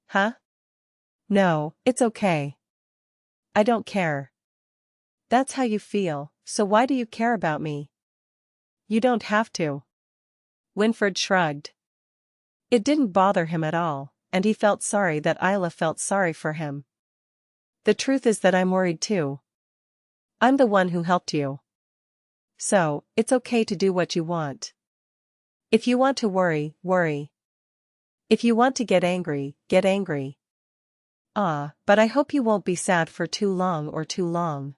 Huh? No, it's okay. I don't care. That's how you feel, so why do you care about me? You don't have to. Winfred shrugged. It didn't bother him at all, and he felt sorry that Isla felt sorry for him. The truth is that I'm worried too. I'm the one who helped you. So, it's okay to do what you want. If you want to worry, worry. If you want to get angry, get angry. But I hope you won't be sad for too long or too long.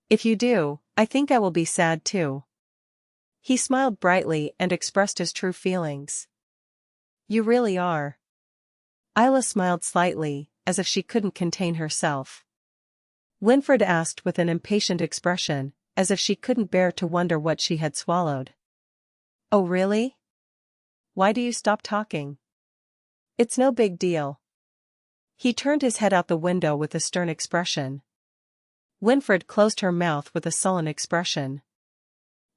If you do, I think I will be sad too. He smiled brightly and expressed his true feelings. You really are. Isla smiled slightly, as if she couldn't contain herself. Winfred asked with an impatient expression, as if she couldn't bear to wonder what she had swallowed. Oh really? Why do you stop talking? It's no big deal. He turned his head out the window with a stern expression. Winfred closed her mouth with a sullen expression.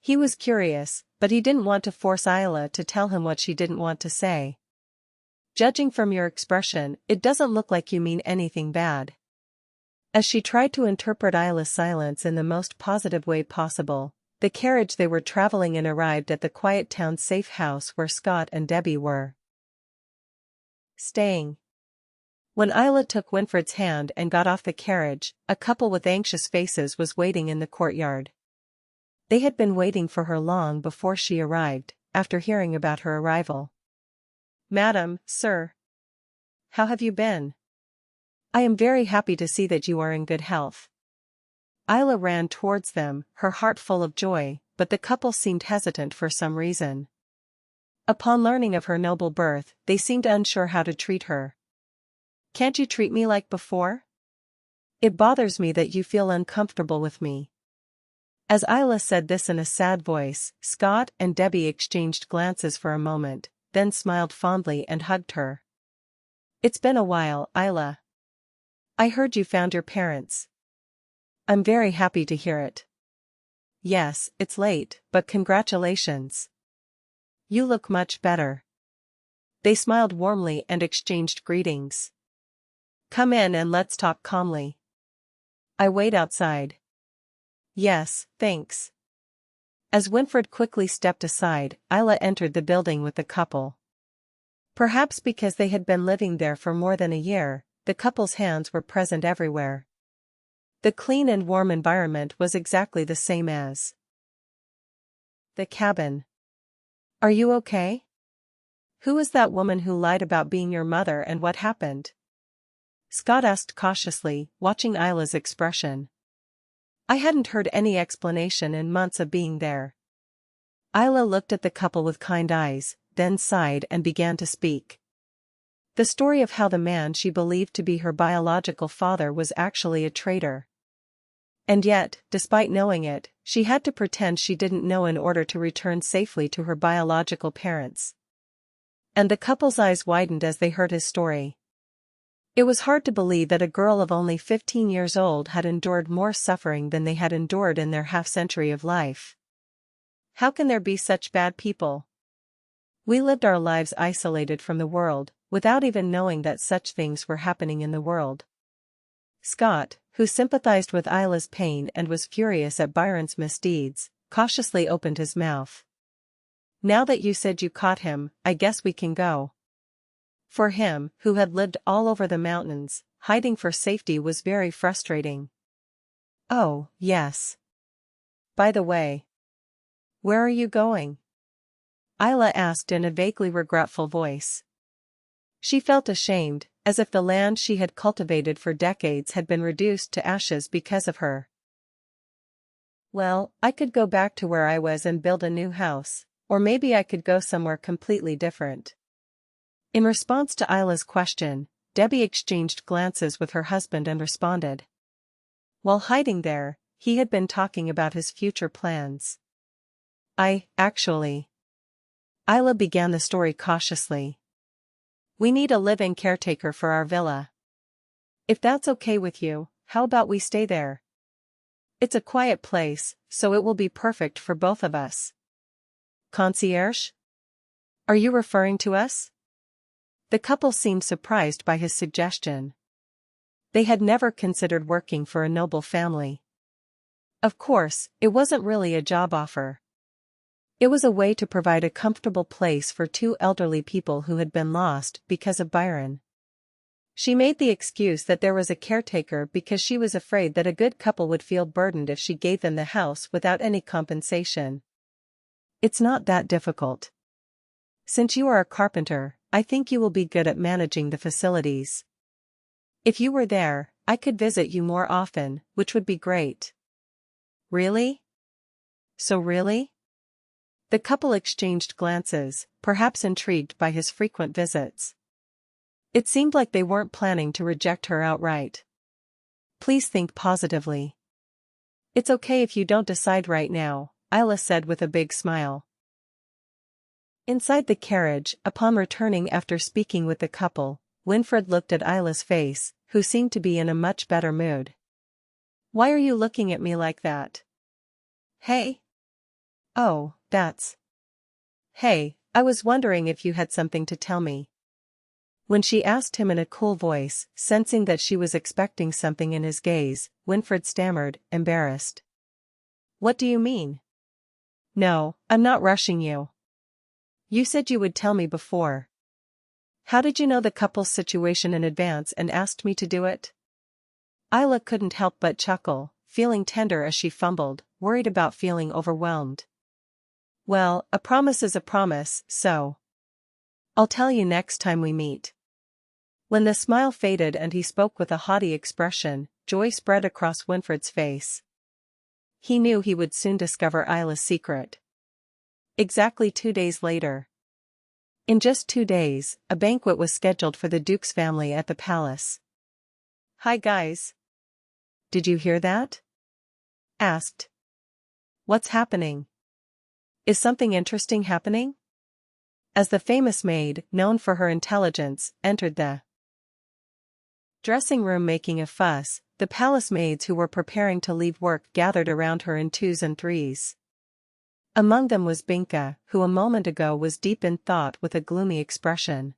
He was curious, but he didn't want to force Isla to tell him what she didn't want to say. Judging from your expression, it doesn't look like you mean anything bad. As she tried to interpret Isla's silence in the most positive way possible, the carriage they were traveling in arrived at the quiet town safe house where Scott and Debbie were staying. When Isla took Winfred's hand and got off the carriage, a couple with anxious faces was waiting in the courtyard. They had been waiting for her long before she arrived, after hearing about her arrival. Madam, sir. How have you been? I am very happy to see that you are in good health. Isla ran towards them, her heart full of joy, but the couple seemed hesitant for some reason. Upon learning of her noble birth, they seemed unsure how to treat her. Can't you treat me like before? It bothers me that you feel uncomfortable with me. As Isla said this in a sad voice, Scott and Debbie exchanged glances for a moment, then smiled fondly and hugged her. It's been a while, Isla. I heard you found your parents. I'm very happy to hear it. Yes, it's late, but congratulations. You look much better. They smiled warmly and exchanged greetings. Come in and let's talk calmly. I wait outside. Yes, thanks. As Winfred quickly stepped aside, Isla entered the building with the couple. Perhaps because they had been living there for more than a year, the couple's hands were present everywhere. The clean and warm environment was exactly the same as the cabin. Are you okay? Who was that woman who lied about being your mother and what happened? Scott asked cautiously, watching Isla's expression. I hadn't heard any explanation in months of being there. Isla looked at the couple with kind eyes, then sighed and began to speak. The story of how the man she believed to be her biological father was actually a traitor. And yet, despite knowing it, she had to pretend she didn't know in order to return safely to her biological parents. And the couple's eyes widened as they heard his story. It was hard to believe that a girl of only 15 years old had endured more suffering than they had endured in their half-century of life. How can there be such bad people? We lived our lives isolated from the world, without even knowing that such things were happening in the world. Scott, who sympathized with Isla's pain and was furious at Byron's misdeeds, cautiously opened his mouth. Now that you said you caught him, I guess we can go. For him, who had lived all over the mountains, hiding for safety was very frustrating. Oh, yes. By the way, where are you going? Isla asked in a vaguely regretful voice. She felt ashamed, as if the land she had cultivated for decades had been reduced to ashes because of her. Well, I could go back to where I was and build a new house, or maybe I could go somewhere completely different. In response to Isla's question, Debbie exchanged glances with her husband and responded. While hiding there, he had been talking about his future plans. Actually. Isla began the story cautiously. We need a live-in caretaker for our villa. If that's okay with you, how about we stay there? It's a quiet place, so it will be perfect for both of us. Concierge? Are you referring to us? The couple seemed surprised by his suggestion. They had never considered working for a noble family. Of course, it wasn't really a job offer. It was a way to provide a comfortable place for two elderly people who had been lost because of Byron. She made the excuse that there was a caretaker because she was afraid that a good couple would feel burdened if she gave them the house without any compensation. It's not that difficult. Since you are a carpenter, I think you will be good at managing the facilities. If you were there, I could visit you more often, which would be great. Really? So really? The couple exchanged glances, perhaps intrigued by his frequent visits. It seemed like they weren't planning to reject her outright. Please think positively. It's okay if you don't decide right now, Isla said with a big smile. Inside the carriage, upon returning after speaking with the couple, Winfred looked at Isla's face, who seemed to be in a much better mood. Why are you looking at me like that? Hey? Oh, that's... Hey, I was wondering if you had something to tell me. When she asked him in a cool voice, sensing that she was expecting something in his gaze, Winfred stammered, embarrassed. What do you mean? No, I'm not rushing you. You said you would tell me before. How did you know the couple's situation in advance and asked me to do it? Isla couldn't help but chuckle, feeling tender as she fumbled, worried about feeling overwhelmed. Well, a promise is a promise, so. I'll tell you next time we meet. When the smile faded and he spoke with a haughty expression, joy spread across Winfred's face. He knew he would soon discover Isla's secret. Exactly 2 days later. In just 2 days, a banquet was scheduled for the Duke's family at the palace. Hi guys. Did you hear that? Asked. What's happening? Is something interesting happening? As the famous maid, known for her intelligence, entered the dressing room making a fuss, the palace maids who were preparing to leave work gathered around her in 2s and 3s. Among them was Binka, who a moment ago was deep in thought with a gloomy expression.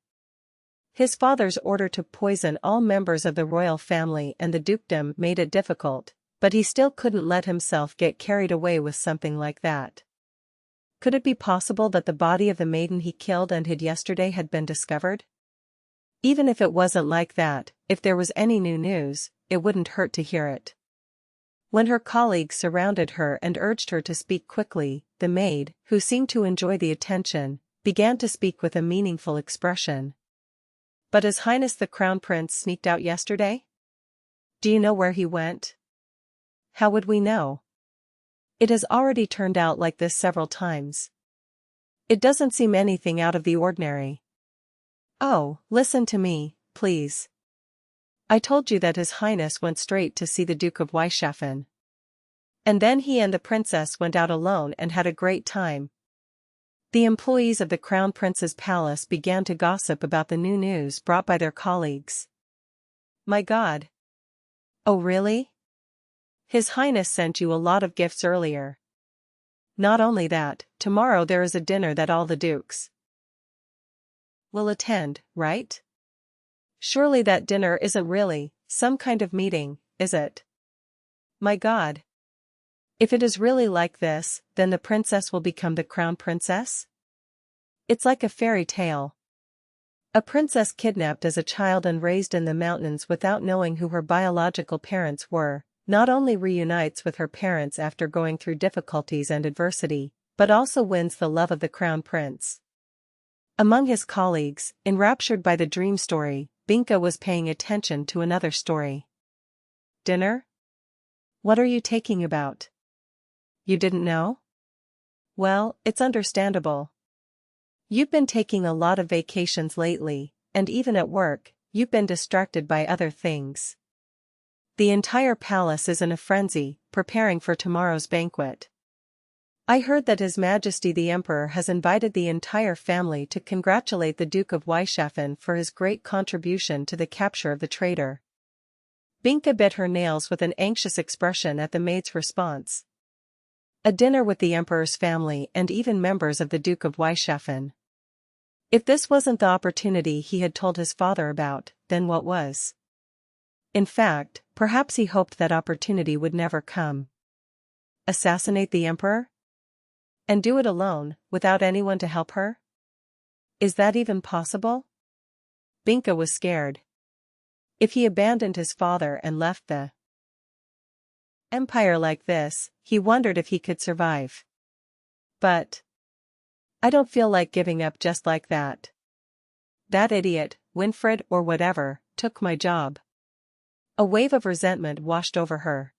His father's order to poison all members of the royal family and the dukedom made it difficult, but he still couldn't let himself get carried away with something like that. Could it be possible that the body of the maiden he killed and hid yesterday had been discovered? Even if it wasn't like that, if there was any new news, it wouldn't hurt to hear it. When her colleagues surrounded her and urged her to speak quickly, the maid, who seemed to enjoy the attention, began to speak with a meaningful expression. But His Highness the Crown Prince sneaked out yesterday? Do you know where he went? How would we know? It has already turned out like this several times. It doesn't seem anything out of the ordinary. Oh, listen to me, please. I told you that His Highness went straight to see the Duke of Weishafen. And then he and the princess went out alone and had a great time. The employees of the Crown Prince's palace began to gossip about the new news brought by their colleagues. My God. Oh really? His Highness sent you a lot of gifts earlier. Not only that, tomorrow there is a dinner that all the dukes will attend, right? Surely that dinner isn't really some kind of meeting, is it? My God. If it is really like this, then the princess will become the crown princess? It's like a fairy tale. A princess kidnapped as a child and raised in the mountains without knowing who her biological parents were, not only reunites with her parents after going through difficulties and adversity, but also wins the love of the crown prince. Among his colleagues, enraptured by the dream story, Binka was paying attention to another story. Dinner? What are you taking about? You didn't know? Well, it's understandable. You've been taking a lot of vacations lately, and even at work, you've been distracted by other things. The entire palace is in a frenzy, preparing for tomorrow's banquet. I heard that His Majesty the Emperor has invited the entire family to congratulate the Duke of Weishafen for his great contribution to the capture of the traitor. Binka bit her nails with an anxious expression at the maid's response. A dinner with the Emperor's family and even members of the Duke of Weishafen. If this wasn't the opportunity he had told his father about, then what was? In fact, perhaps he hoped that opportunity would never come. Assassinate the emperor? And do it alone, without anyone to help her? Is that even possible? Binka was scared. If he abandoned his father and left the empire like this, he wondered if he could survive. But I don't feel like giving up just like that. That idiot, Winfred or whatever, took my job. A wave of resentment washed over her.